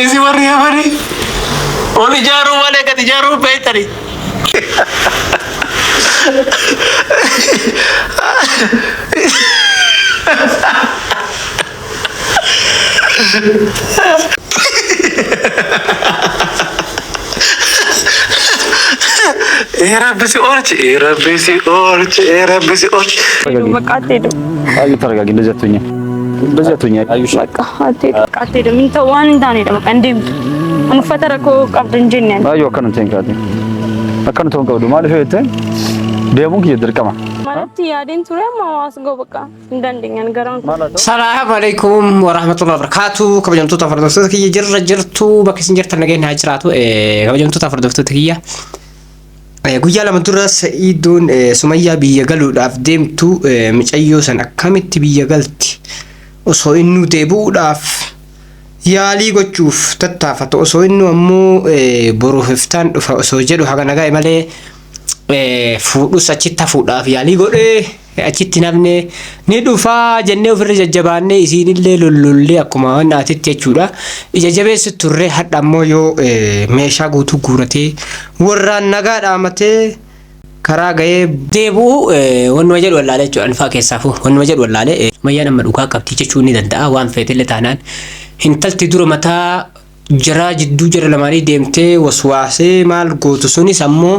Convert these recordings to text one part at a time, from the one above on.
Isi warri hamani. Oni jaru malee gadi jaru beektani. Rabbi si oolchi. Ayu ተረጋጊ። እንደዚህ አትሁኝ አዩሽ። በቃ አትሄድም። ምን ተዋን እንዳንሄድ በቃ እንዴ አንፈተረኮ ቀብድ እንጂ ነን አዩ አከነንተን ካቲ አከነንተን ቀብዱ ማለት ነው። ደሙ ይደርቀማ ማለት ያዴን ቱራማ ዋስጎ በቃ እንደንደኛን ገራን ሰላም አለይኩም ወራህመቱላሂ ወበረካቱ። ከበጀምቱ ተፈርደፍቱ ከየ ጅርጅርቱ በከስንጀር ተነገኝ ሀጅራቱ ከበጀምቱ ተፈርደፍቱ ተኪያ ጉያ ለምቱራ ሰኢዱን ሱመያ ቢየገሉዳፍ ደምቱ ምጨዮ ሰን አካምት ቢየገልቲ osoo inni deebuudhaaf yaalii gochuuf tattaafatu osoo inni ammoo boruuf iftaan dhufa osoo jedhu haga nagaa malee fuudhus achitti hafuudhaaf yaalii godhee achitti namne ni dhufaa jennee ofirra jajjabaannee isiinillee lollollee akkuma waan atitti jechuudha. Ija jabeessi turre hadha ammoo yoo meeshaa guutuu guuratee warraan nagaa dhaamatee karaa ga'ee deebi'u wanuma jedhu wallaalee jechuudha. Alfaa keessaafu wanuma jedhu wallaalee mayyaan amma dhugaa qabdi jechuun ni danda'a waan feetillee taanaan hintalti dura mataa jaraa jidduu jara lamaanii deemtee waswaasee maal gootu sunis ammoo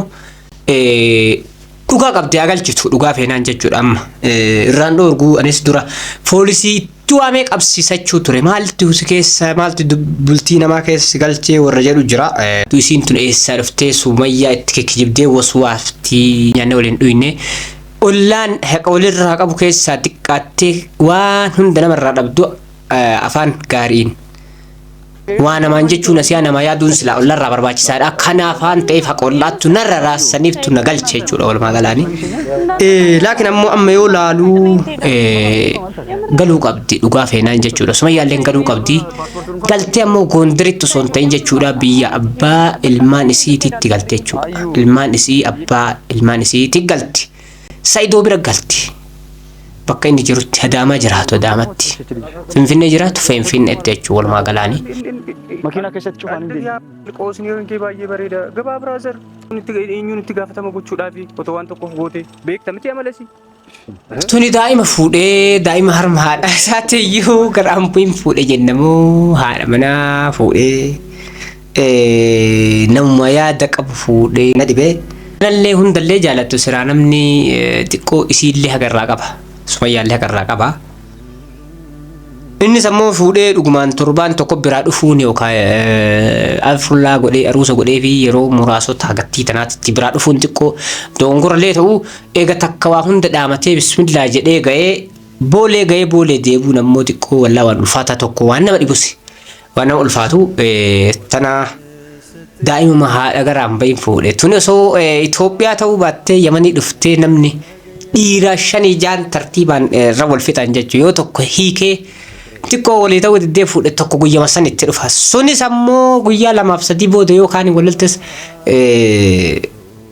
dhugaa qabdi agalchitu dhugaa feenaan jechuudha. Amma irraan dhoorguu anis dura poolisii tuwaamee qabsiisachuu ture maalti husi keessa maalti bultii namaa keessa galchee warra jedhu jira. Isiin tun eessaa dhuftee Sumayyaa itti kekkijibdee waswaaftii nyaanne waliin dhuyne ollaan haqa walirraa qabu keessaa xiqqaattee waan hunda namarraa dhabdu afaan gaariin waan namaan jechuun asiyaa nama yaaduun silaa ollarraa barbaachisaadha. Kanaafaan ta'eef haqa ollaattu narra raassaniiftu na galche jechuudha walumaa galaanii. Laakiin ammoo amma yoo laaluu galuu qabdi dhugaa feenaan jechuudha. Sumayyaalleen galuu qabdi. Galtee ammoo Gondaritti osoo hin ta'in jechuudha biyya abbaa ilmaan isiititti galte jechuudha. Ilmaan isii abbaa ilmaan isiitti galti. Saayidoo bira galti. Bakka inni jirutti Adaamaa jiraatu Adaamatti. Finfinnee jiraatu Finfinneetti jechuudha walumaa galaanii. Makiinaa keessatti cufaan hin qoosni yoo hin baay'ee bareeda. Gabaa biraazar eenyuun itti gaafatama gochuudhaaf otoo waan tokkoof goote beektamti amalasi. Tuni daa'ima fuudhee daa'ima harma haadha isaati iyyuu gara ampuun fuudhee jennamoo haadha manaa fuudhee namuma yaada qabu fuudhee na dhibee. Nallee hundallee jaalattu siraa namni xiqqoo isiillee hagarraa qaba. Sumayyaallee hagarraa qaba. Innis ammoo fuudhee dhugumaan torbaan tokko biraa dhufuun yookaan alfullaa godhee aruusa godhee fi yeroo muraasota hagattii tanaatti biraa dhufuun xiqqoo dongorallee ta'uu eega takka waa hunda dhaamatee bismillaa jedhee ga'ee boolee deebuun ammoo xiqqoo wallaa waan ulfaataa tokko waan nama dhibusi. Waan nama ulfaatu tana daa'ima haadha garaan bahin fuudhe. Tuni osoo Itoophiyaa ta'uu baattee Yamanii dhuftee namni dhiira 5-6 tartiibaan irra wal fixan jechuudha. Yoo tokko hiikee xiqqoo walii ta'uu diddee fuudhe tokko guyyama san itti dhufa. Sunis ammoo guyyaa 2-3 booda yookaan waliltes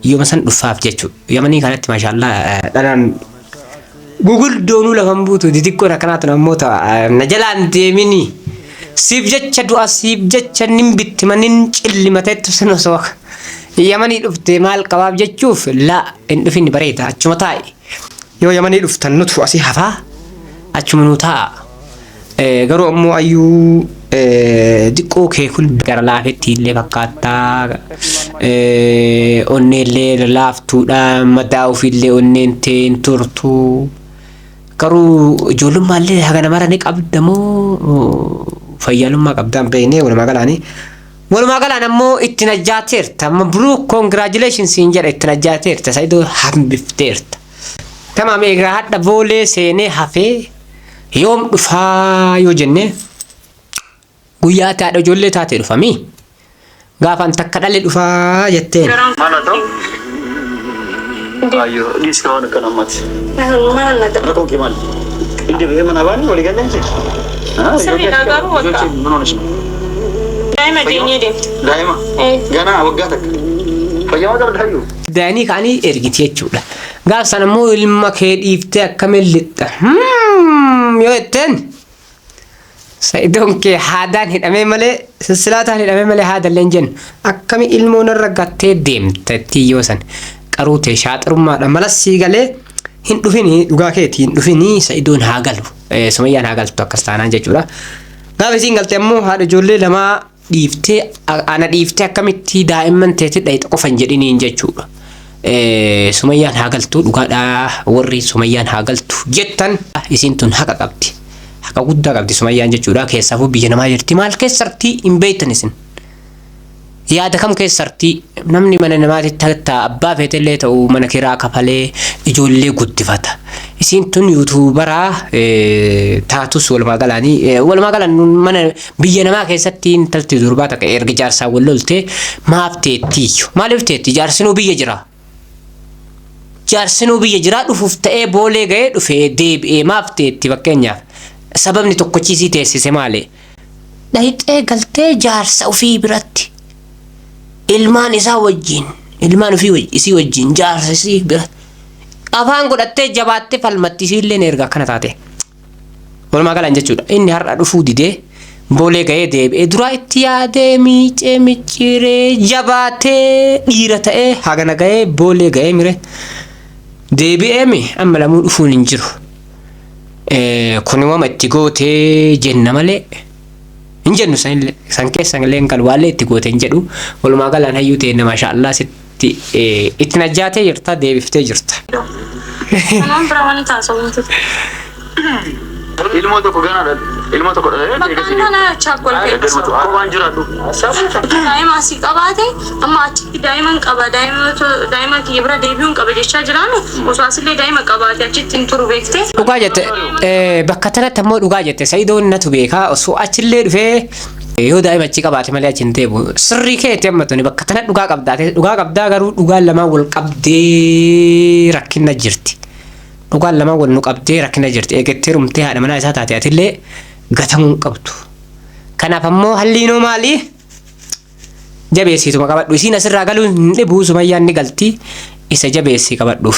yooma san dhufaaf jechuudha. Yamanii kanatti maashaallah dhanaan guguldoonuu lafan buutu xixiqqoon akkanaatu ammoo na jalaan deemini. Siif jecha du'a siif jecha nin bittimanin cillimateettu sun osoo Yamanii dhuftee maal qabaaf jechuuf laa hin dhufin bareeda achuma taa'i. Yoo Yamanii dhuftan nutu asii hafaa achuma nu taa'a. Garuu ammoo ayyuu xiqqoo kee kun gara laafetti illee fakkaattaa onneellee laaftuudha madaa ofiillee onneen teen turtu. Garuu ijoollumaallee haga namara ni qabdamoo fayyaalummaa qabdaan beeknee walumaa galaan ammoo itti najjaateerta. Mabruuk congratulations siin jedha itti najjaateerta. Saayidoo hambifteerta. Tamaam egaa hadha boolee seenee hafee yoom dhufaa yoo jenne guyyaa taadha ijoollee taatee dhufamii gaafaan takka dhalee dhufaa jetteen. Ayo, ini sekarang kan amat. Mana ada? Aku gimana? Ini bagaimana bani? Boleh kan sih? Sering agak ruwet. Mana sih? Daima dia ni deh. Daima. Gana awak gak? Daanii kaanii ergiti jechuudha. Gaaf sana immoo ilma kee dhiiftee akkamiin lixxa? Yoo jetteen Sa'idoon kee haadaan hidhamee malee silsilaataan hidhamee malee haadallee hin jennu. Akkami ilmoon irra gattee deemtetti yoo san qaruu ta'e shaaxirummaadha malas sii galee hin dhufinii dhugaa keetii hin dhufinii Sa'idoon haa galu. Sumayyaan haa galtu akkas taanaan jechuudha. Gaafa isiin galte immoo haadha ijoollee lamaa dhiiftee ana dhiiftee akkamitti daa'imman teetti dhayxa qofan jedhiniin jechuudha. Sumayyaan haa galtu dhugaadhaa warri Sumayyaan haa galtu jettan isiin tun haqa qabdi. Haqa guddaa qabdi Sumayyaan jechuudha. Keessaafuu biyya namaa jirti maal keessartii hin beektan isin. Yaada kam keessartii namni mana namaatti ta'a abbaa feetellee ta'u mana kiraa kafalee ijoollee guddifata. Isiin tun yuutuubaraa taatus walumaa galaan mana biyya namaa keessatti intalti durbaa takka erga jaarsaa wal loltee maaf teettiiyyu maaliif teetti jaarsinuu biyya jira. Jaarsinuu biyya jira dhufuuf ta'ee boolee ga'ee dhufee deebi'ee maaf teetti fakkeenyaaf sababni tokkochiisii teessise maali? Dhayixee galtee jaarsa ofii biratti ilmaan isaa wajjin ilmaan ofii isii wajjin jaarsa isii biratti afaan godhattee jabaattee falmatti isiillee erga akkana taate. Walumaa galaan jechuudha. Inni har'a dhufuu didee boolee ga'ee deebi'ee duraa itti yaadee miicee micciiree jabaatee dhiira ta'ee hagana ga'ee boolee ga'ee mire deebi'ee amma lamuu dhufuun hin jiru. Kun wama itti gootee jenna malee hin jennu san keessan illee kan waallee itti goote hin jedhu. Walumaa galaan hayyuu ta'e nama maashaallah itti najjaatee jirta deebiftee jirta. Kanaan bira waan taasifamtu. Ilmoo tokko ganaadha. Ilmoo tokko dha. Bakka kana chaakol keessa. Waan jiraatu. Daa'ima asii qabaate amma achitti daa'iman qaba. Daa'ima kiyya bira deebi'uun qaba jechaa jiraannu osoo asillee daa'ima qabaate achitti hin turu beektee. Dhugaa jette bakka tanatti ammoo dhugaa jette Sa'idoon natu beekaa osoo achillee dhufee yoo daa'ima achi qabaate malee achi hin deebi'u. Sirrii keetti amma tuni bakka tanatti dhugaa qabdaa garuu dhugaan lamaan wal qabdee rakkina jirti. Dhugaan lamaan wal nu qabdee rakkina jirti. Eegattee rumtee haadha manaa isaa taate atillee gatamuu qabdu. Kanaaf ammoo halliinoo maali? Jabeessiituma qabadhu. Isiin asirraa galuu hin dhibu Sumayyaan ni galti. Isa jabeessii qabadhu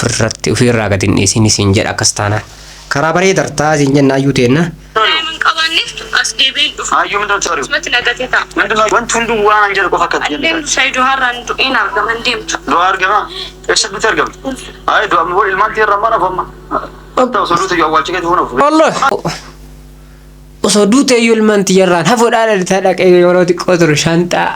ofirraa gadi hin dhiisin isiin jedha akkas taanaan. Karaa bareedartaa isiin jenna ayyuu teenna. Daa'iman qabanneef as deebiin dhufu. Ayyuu min ta'u. Asumatti nagatee ta'a. Wanti hunduu waan an jedhu qofa akkatti jenna. Adeemtu Saayidoo har'aan du'een argaman deemtu. Du'a argama. Eessatti argama? Ayi du'a ammoo ilmaan teerra mana famma. Osoo duute yoo awwaalchi keetti funafu. Allah. Osoo duute iyyuu ilmaan tiyyarraan hafuudhaan dhalitaa dhaqee yeroo xiqqoo turu shanxaa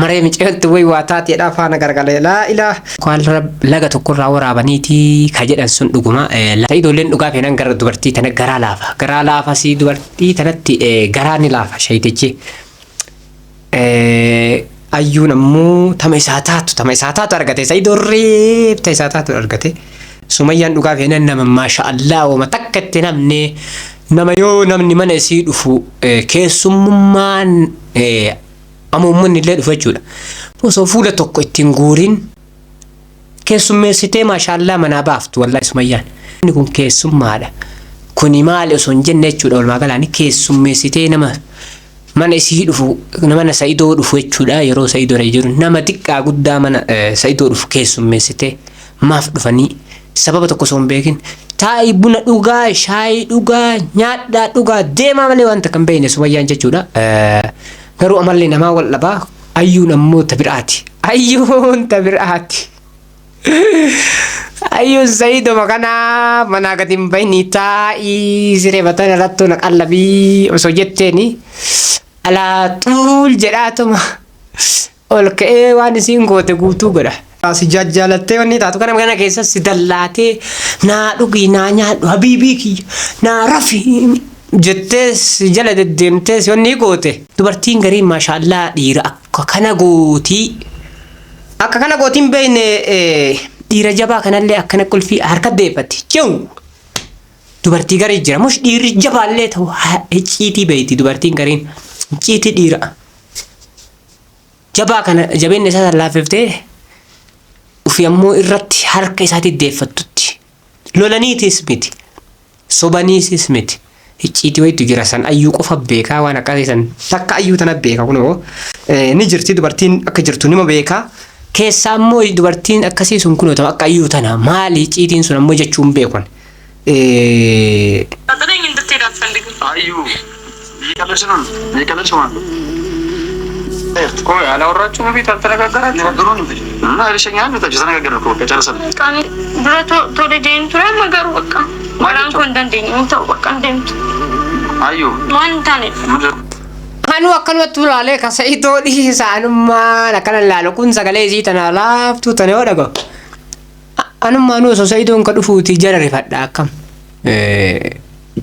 maree miceetti wayi waa taateedhaa faana gargalee laa ilaa. Kwaan laga tokkorraa waraabaniiti ka jedhan sun dhuguma. Sa'idoolleen dhugaa feenan gara dubartii tana garaa laafa. Garaa laafa si dubartii tanatti garaa ni laafa shayitichi. Ayyuun ammoo tama isaa taatu argate Sa'idoon reebta isaa taatu argate. Sumayyaan dhugaa feenan nama maashaallah wama takkatti namne nama yoo namni mana isii dhufu keessummaan amummaan illee dhufu jechuudha. Osoo fuula tokko ittiin guuriin keessummeessitee maashaallah manaa baaftu wallahi Sumayyaan. Inni kun keessummaadha. Kuni maali osoo hin jenne jechuudha walumaa galaan keessummeessitee nama mana isii dhufu mana Sa'idoo dhufu jechuudha yeroo Sa'idoo jiru nama xiqqaa guddaa mana Sa'idoo dhufu keessummeessitee maaf dhufanii sababa tokko osoo hin beekin taa'ii buna dhugaa shaayii dhugaa nyaadhaa dhugaa deemaa malee wanta kan beekne Sumayyaan jechuudha. Garuu amalli namaa wal dhabaa ayyuun ammoo tabiraati. Ayyuun tabiraati. Ayyuun Sa'idoo makanaa manaa gadi hin bayni taa'ii siree batan irrattuu na qallabii osoo jetteeni alaa xuul jedhaatuma ol ka'ee waan isiin goote guutuu godha. Si jajjaalattee wanni taatu kana magana keessa si dallaatee naa dhugi naa nyaadhu habiibii kiyya naa rafi jettee si jala deddeemtee si wanni goote. Dubartiin gariin maashaallah dhiira akka kana gootii hin beekne dhiira jabaa kanallee akkana qulfii harka deeffatti jehu. Dubartii garii jira mush dhiirri jabaallee ta'u ciitii beeyti dubartiin gariin ciitii dhiira jabaa kana jabeenni isaa laafiftee ufi ammoo irratti harka isaatti deeffattutti lolaniitis miti sobaniisis miti icciitii wayitu jira san ayyuu qofa beekaa waan akkasii san takka ayyuu tana beeka kunoo ni jirti dubartiin akka jirtu nima beekaa keessaa immoo dubartiin akkasii sun kunoo ta'u akka iyyuu tana maali ciitiin sun ammoo jechuun beekon. አጥረኝ እንድትሄድ አልፈልግም። አዩ እየቀለድሽ ነው እየቀለድሽ ማለት ነው። ቆይ አላወራችሁም? ቤት አልተነጋገራችሁም? ነገሩን እና ልሸኛል ነው ተነጋገርን እኮ በቃ ጨርሰን ቃኒ ብረቶ ቶለጄን ቱራ ነገሩ በቃ ማላን ኮንደንደኝ እንተው በቃ እንደምት አዩ ማን ታኔ Anu akkanumatti ulaalee ka Sa'idoo dhiisa anummaan akkana ilaalu kun sagalee isii tana laaftuu tana yoo dhagahu. Anummaan osoo Sa'idoon ka dhufuuti jala rifadha akkam.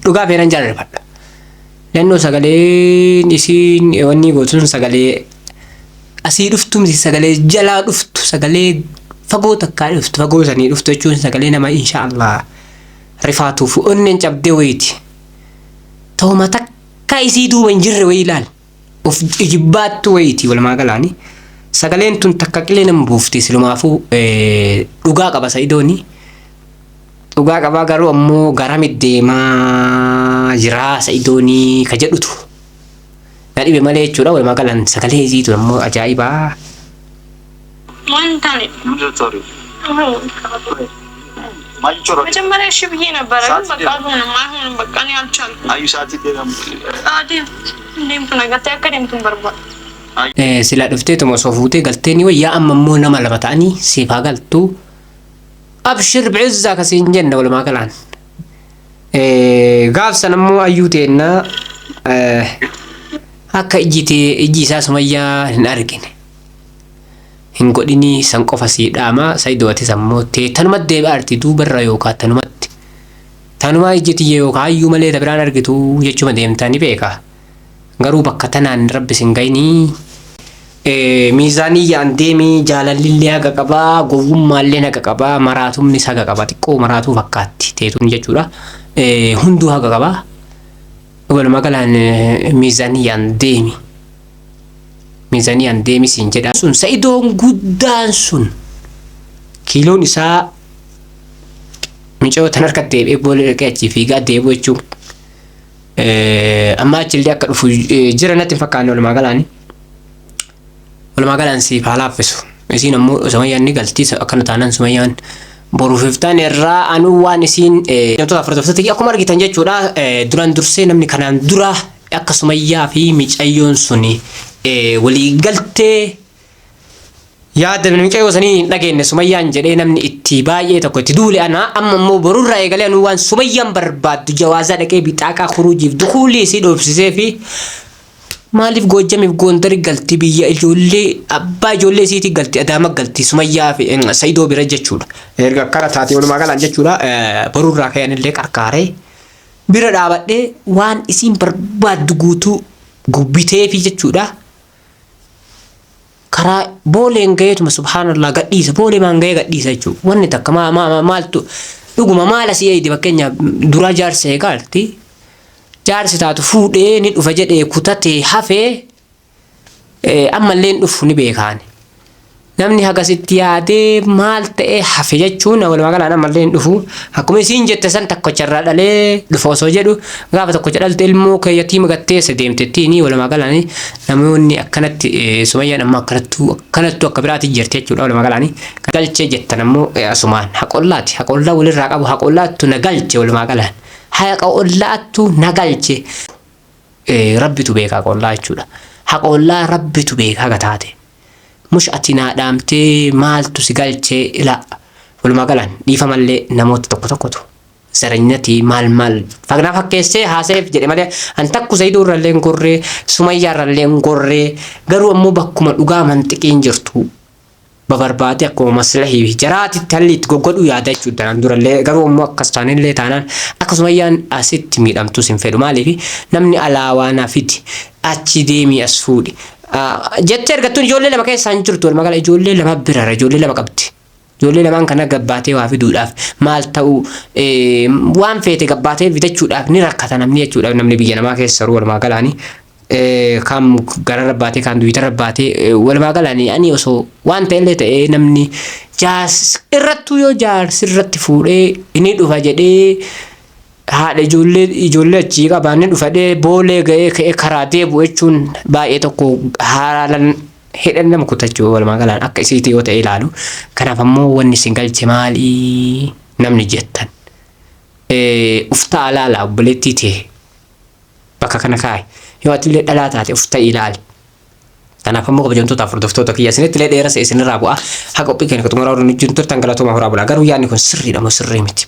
Dhugaa feenan jala rifadha. Naannoo sagaleen isiin wanni gootu sun sagalee asii dhuftumti sagalee jalaa dhuftu sagalee fagoo takkaa dhuftu fagoo sanii dhuftu jechuun sagalee nama inshaallah rifaatuuf onneen cabdee wayiiti. Ta'uma takka isii duuba hin jirre wayii ilaal. Of jibbaattu wayiiti walumaa galaani. Sagaleen tun takka qilee nama buufti silumaafuu dhugaa qaba Sa'idooni. Dhugaa qabaa garuu ammoo garamitti deemaa jira Sa'idooni ka jedhutu. Na dhibe malee jechuudha walumaa galaan sagalee isii tun ammoo ajaa'ibaa. ማን ታኔ መጀመሪያ እሺ ብዬ ነበረ ግን በቃ አሁንም በቃ እኔ አልቻልኩም። አዩ ሰዓት ይደረም አዲም እንደምቱ ነገር ታከደምቱን በርባ Sila dhuftee tuma osoo fuutee galteeni wayyaa amma immoo nama lama ta'anii siifaa galtu abshir bi'izzaa kasiin jenna walumaa galaan. Gaafsan ammoo ayyuu teennaa akka ijji isaa Sumayyaa hin argine. Hin godhini san qofa siidhaama Sa'idootis ammoo tanumatti deebi'aarti duubarra yookaan tanumatti. Tanumaa ijjitiyye yookaan ayyuu malee biraan argitu jechuma deemtanii beeka. Garuu bakka tanaan rabbi sin gayinii miizaanii yaan deemii jaalallillee haga qabaa gowwummaallee haga qabaa maraatumnis haga qabaa xiqqoo maraatuu fakkaatti teetuun jechuudha. Hunduu haga qabaa walumaa galaan miizaanii yaan deemi siin jedha sun Sa'idoon guddaan sun kiiloon isaa miicoo tan harkatti deebi'ee boolee dhaqee achii fiigaa deebi'u jechuun. Amma achillee akka dhufu jira natti hin fakkaanne walumaa galaan siif haa laaffisu. Isiin ammoo Sumayyaan ni galti akkana taanaan Sumayyaan boruuf iftaan irraa anuu waan isiin wantoota afurtafsatti akkuma argitan jechuudha. Duraan dursee namni kanaan dura akka Sumayyaa fi Micayyoon suni walii galtee yaada Micayyoo sanii hin dhageenye Sumayyaan jedhee namni itti baay'ee tokko itti duule ana amma immoo borurraa eegalee anuu waan Sumayyaan barbaaddu jawaazaa dhaqee bixaaqaa kuruujiif dukuulii isii dhoofsisee fi maaliif Goojjamiif Goondari galti biyya ijoollee abbaa ijoollee isiitii galti Adaama galti Sumayyaa fi Sa'idoo bira jechuudha. Erga akkana taatee walumaa galaan jechuudha borurraa ka'anillee qarqaaree bira dhaabadhee waan isiin barbaaddu guutuu gubbiteefi jechuudha. Karaa booleen gaheetuma subhaanallah gadhiisa boolee maan gahee gadhiisa jechuudha. Wanni takka maaltu dhuguma maal asii eeydi fakkeenyaaf dura jaarsa eegaalti. Jaarsi taatu fuudhee ni dhufa jedhee kutatee hafee ammallee dhufu ni beekaani. Namni hagasitti yaadee maal ta'ee hafe jechuun walumaa galaan ammallee dhufu. Akkuma isiin jette san tokkocharraa dhalee dhufa osoo jedhu gaafa tokkocha dhalte ilmoo yatiima gatteessa deemtettiin walumaa galaan namoonni akkanatti Sumayyaan ammoo akkanattu akka biraatti jirti jechuudha walumaa galaan. Galchee jettan ammoo asumaan haqollaati haqollaa walirraa qabu haqollaattu na galche walumaa galaan. Haqollaattu na galche rabbitu beekaa haqollaa jechuudha. Haqollaa rabbitu beekaa gataate. Mush ati naadhaamtee maaltu si galchee ila walumaa galaan dhiifamallee namoota tokkotu zaranyati maal fagnaa fakkeessee haaseef jedhe malee an takku Sa'idoo irrallee hin gorree Sumayyaa irrallee hin gorree garuu ammoo bakkuma dhugaa manxiqiin jirtu babarbaade akkuma maslahii fi jaraatitti halli itti goggodhu yaada jechuudha nan durallee garuu ammoo akkas taanillee taanaan akka Sumayyaan asitti miidhamtus hin fedhu maaliif namni alaawaa naafiti achi deemii as fuudhi. Jettee ergattuun ijoollee lama keessaa hin jirtu walumaa gala ijoollee lama birara ijoollee lama qabdi. Ijoollee lamaan kana gabbaatee waa fiduudhaaf maal ta'u waan feete gabbaatee bitachuudhaaf ni rakkata namni jechuudha namni biyya namaa keessa walumaa galaanii. Kam gara rabbaatee kan duwita rabbaatee walumaa galaanii ani osoo waan ta'ellee ta'ee namni irrattuu yoo jaarsi irratti fuudhee inni dhufa jedhee haadha ijoollee achii qabaanne dhufadhee boolee ga'ee ka'ee karaa deebi'u jechuun baay'ee tokko haalaan Hidhan nama kutachuu walumaa galaan akka isiitii yoo ta'e ilaalu. Kanaaf ammoo wanni isin galche maalii namni jettan. Uftaa ilaala obboleettii ta'e bakka kana kaa'e. Yoo ati illee dhalaa taate uftaa ilaali. Kanaaf ammoo kabajamtoota hordoftoota kiyya isinitti illee dheerasa isinirraa bu'aa. Haa qophii keenya xumuraa waliin wajjin turtan galatooma horaa bulaa. Garuu yaadni kun sirriidha moo sirrii miti?